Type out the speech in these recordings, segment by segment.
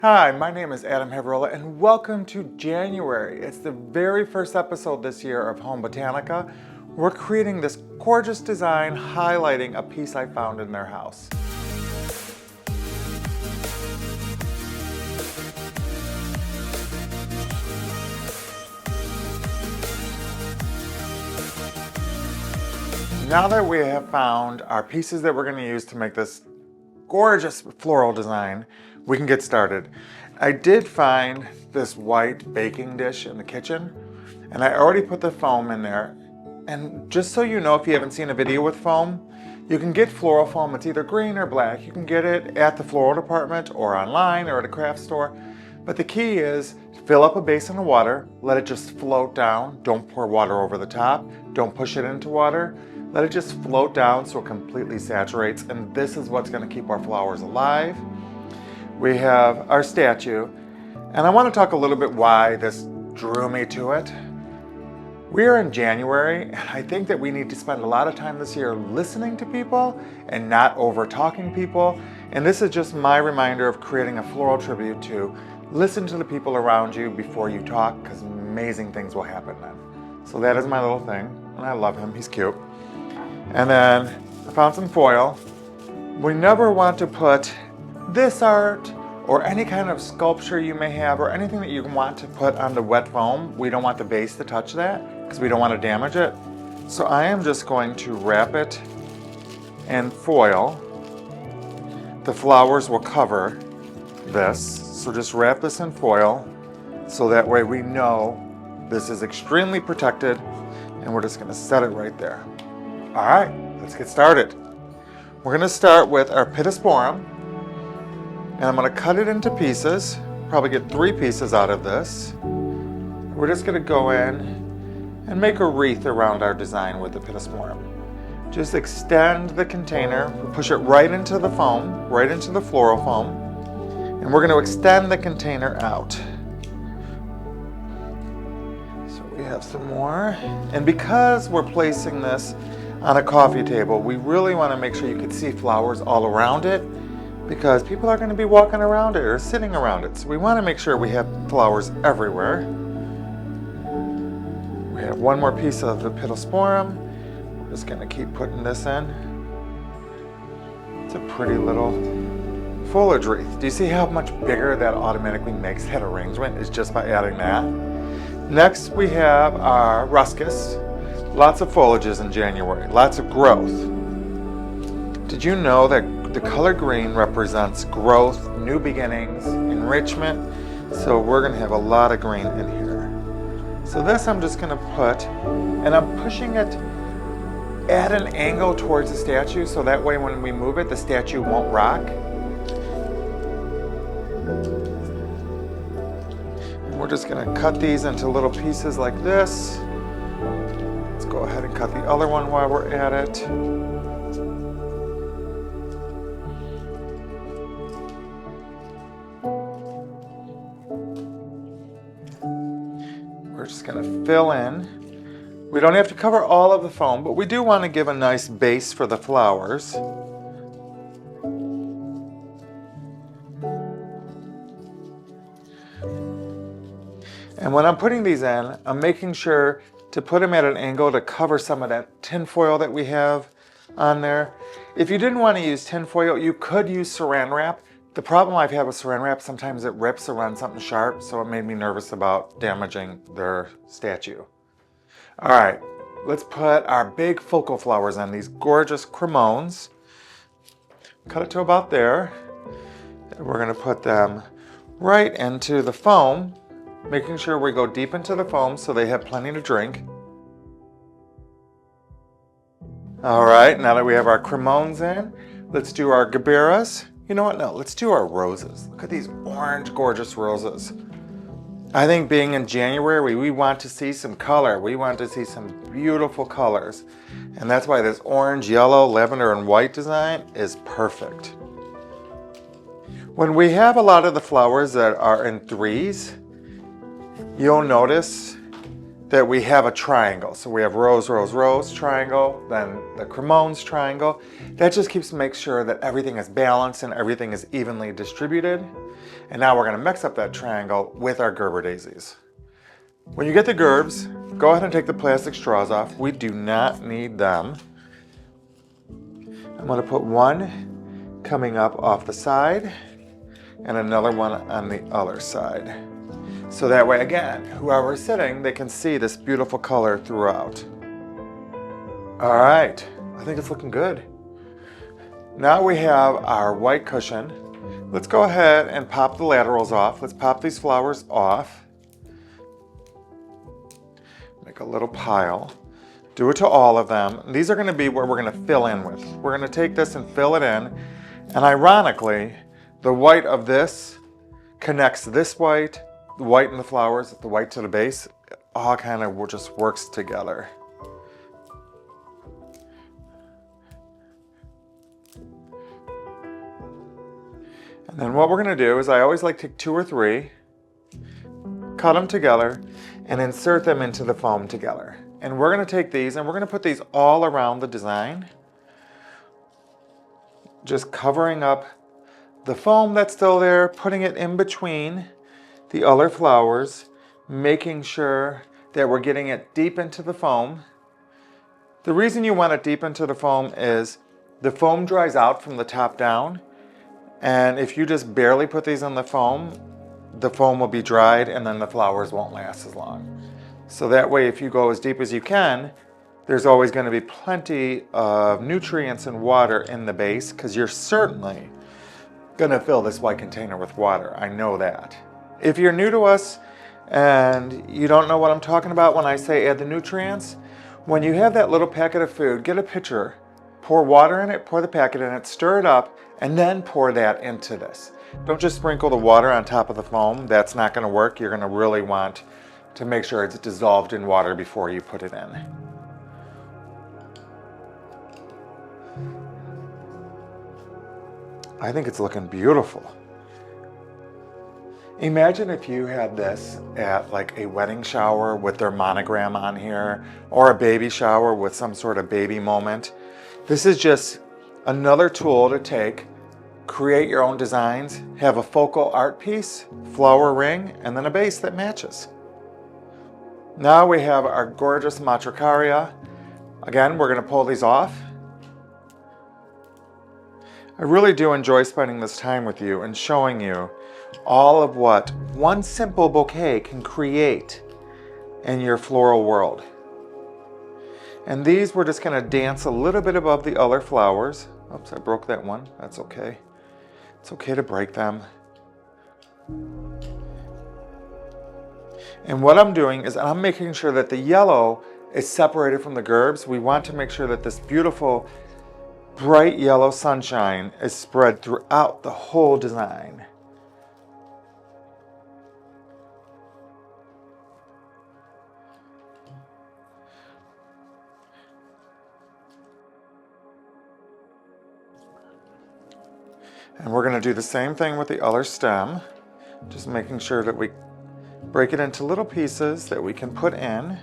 Hi, my name is Adam Heverola and welcome to January. It's the very first episode this year of Home Botanica. We're creating this gorgeous design highlighting a piece I found in their house. Now that we have found our pieces that we're going to use to make this gorgeous floral design, we can get started. I did find this white baking dish in the kitchen, and I already put the foam in there. And just so you know, if you haven't seen a video with foam, you can get floral foam. It's either green or black. You can get it at the floral department or online or at a craft store. But the key is fill up a basin of water, let it just float down. Don't pour water over the top. Don't push it into water. Let it just float down so it completely saturates, and this is what's going to keep our flowers alive. We have our statue, and I want to talk a little bit why this drew me to it. We are in January, and I think that we need to spend a lot of time this year listening to people and not over talking people. And this is just my reminder of creating a floral tribute to listen to the people around you before you talk, because amazing things will happen then. So that is my little thing, and I love him, he's cute. And then I found some foil. We never want to put this art or any kind of sculpture you may have or anything that you want to put on the wet foam. We don't want the base to touch that because we don't want to damage it. So I am just going to wrap it in foil. The flowers will cover this. So just wrap this in foil so that way we know this is extremely protected, and we're just going to set it right there. All right, let's get started. We're going to start with our pittosporum, and I'm going to cut it into pieces, probably get 3 pieces out of this. We're just going to go in and make a wreath around our design with the pittosporum. Just extend the container, push it right into the foam, right into the floral foam, and we're going to extend the container out. So we have some more, and because we're placing this on a coffee table, we really want to make sure you can see flowers all around it, because people are going to be walking around it or sitting around it. So we want to make sure we have flowers everywhere. We have one more piece of the pittosporum. We're just going to keep putting this in. It's a pretty little foliage wreath. Do you see how much bigger that automatically makes that arrangement? Is just by adding that. Next we have our ruscus. Lots of foliages in January, lots of growth. Did you know that the color green represents growth, new beginnings, enrichment? So we're going to have a lot of green in here. So this I'm just going to put, and I'm pushing it at an angle towards the statue, so that way when we move it, the statue won't rock. And we're just going to cut these into little pieces like this. Go ahead and cut the other one while we're at it. We're just going to fill in. We don't have to cover all of the foam, but we do want to give a nice base for the flowers. And when I'm putting these in, I'm making sure to put them at an angle to cover some of that tin foil that we have on there. If you didn't want to use tin foil, you could use saran wrap. The problem I've had with saran wrap, sometimes it rips around something sharp, so it made me nervous about damaging their statue. All right, let's put our big focal flowers in, these gorgeous cremones. Cut it to about there. And we're gonna put them right into the foam, making sure we go deep into the foam so they have plenty to drink. All right, now that we have our cremones in, let's do our gaberas. You know what, no, let's do our roses. Look at these orange, gorgeous roses. I think being in January, we want to see some color. We want to see some beautiful colors. And that's why this orange, yellow, lavender, and white design is perfect. When we have a lot of the flowers that are in threes, you'll notice that we have a triangle. So we have rose, rose, rose triangle, then the cremones triangle. That just makes sure that everything is balanced and everything is evenly distributed. And now we're going to mix up that triangle with our Gerber daisies. When you get the gerbs, go ahead and take the plastic straws off. We do not need them. I'm going to put one coming up off the side and another one on the other side. So that way, again, whoever's sitting, they can see this beautiful color throughout. All right, I think it's looking good. Now we have our white cushion. Let's go ahead and pop the laterals off. Let's pop these flowers off. Make a little pile. Do it to all of them. These are going to be what we're going to fill in with. We're going to take this and fill it in. And ironically, the white of this connects this white, the white in the flowers, the white to the base. It all kind of just works together. And then what we're going to do is I always like to take 2 or 3, cut them together, and insert them into the foam together. And we're going to take these and we're going to put these all around the design, just covering up the foam that's still there, putting it in between the other flowers, making sure that we're getting it deep into the foam. The reason you want it deep into the foam is the foam dries out from the top down. And if you just barely put these in the foam will be dried and then the flowers won't last as long. So that way, if you go as deep as you can, there's always going to be plenty of nutrients and water in the base because you're certainly going to fill this white container with water. I know that. If you're new to us and you don't know what I'm talking about when I say add the nutrients, when you have that little packet of food, get a pitcher, pour water in it, pour the packet in it, stir it up, and then pour that into this. Don't just sprinkle the water on top of the foam. That's not going to work. You're going to really want to make sure it's dissolved in water before you put it in. I think it's looking beautiful. Imagine if you had this at like a wedding shower with their monogram on here, or a baby shower with some sort of baby moment. This is just another tool to take, create your own designs, have a focal art piece, flower ring, and then a base that matches. Now we have our gorgeous matricaria. Again, we're going to pull these off. I really do enjoy spending this time with you and showing you all of what one simple bouquet can create in your floral world. And these we're just going to dance a little bit above the other flowers. Oops, I broke that one. That's okay. It's okay to break them. And what I'm doing is I'm making sure that the yellow is separated from the gerbs. We want to make sure that this beautiful bright yellow sunshine is spread throughout the whole design. And we're going to do the same thing with the other stem, just making sure that we break it into little pieces that we can put in.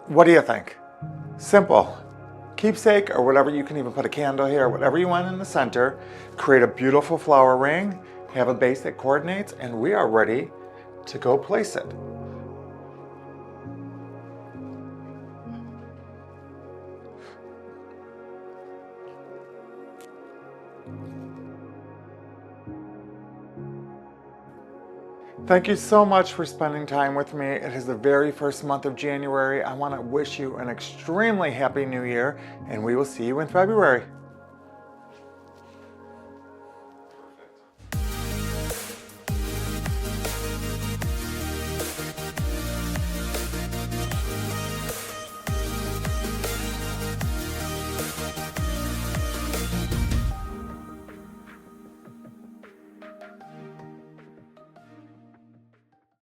What do you think? Simple. Keepsake, or whatever, you can even put a candle here, whatever you want in the center. Create a beautiful flower ring, have a base that coordinates, and we are ready to go place it. Thank you so much for spending time with me. It is the very first month of January. I want to wish you an extremely happy new year, and we will see you in February.